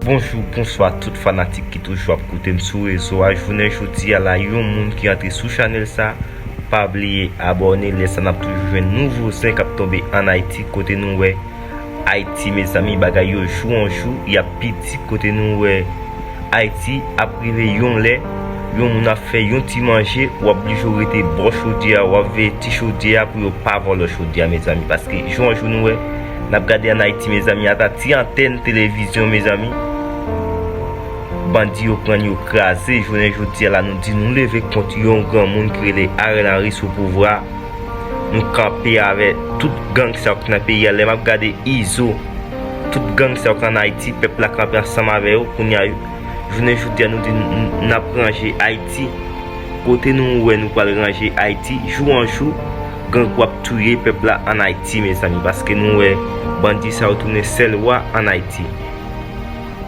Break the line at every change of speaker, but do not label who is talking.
Bonjour, bonsoir tout fanatik ki toujou ap koute m sou rezo. A jounen jodi a la yon moun ki entre sou chanel sa, pa bliye abone, lesan ap toujou jwen nouvo sen kap tombe an Haiti. Kote nou we Haiti mes ami bagay yo jou an jou, ya piti kote nou we Haiti ap prive yon le, yon moun a fe yon ti manje, wap li jorite bo chaudia, wap ve ti chaudia pou yo pa vol chaudia mes ami. Paske jou an jou nou we nap gade an Haiti mes ami, ata ti antenne télévision mes ami. Bandi yo pran yo krasé, jounen jodi la nou di nou leve kont yon grand moun ki le Ariel Henry sou pouvoir. Nou kampe avec tout gang sa wak nan peyi ale, map gade Izo, tout gang sa wak nan Haiti, peuple la kampe ensemble avec yo, kounya yo. Jounen jodi nou di nou ap ranger Haiti. Kote nou we nou pal ranger Haiti, jou an jou, gang wap touye peuple la en Haiti mes amis, parce que nous bandi sa retourne seul wa en Haiti.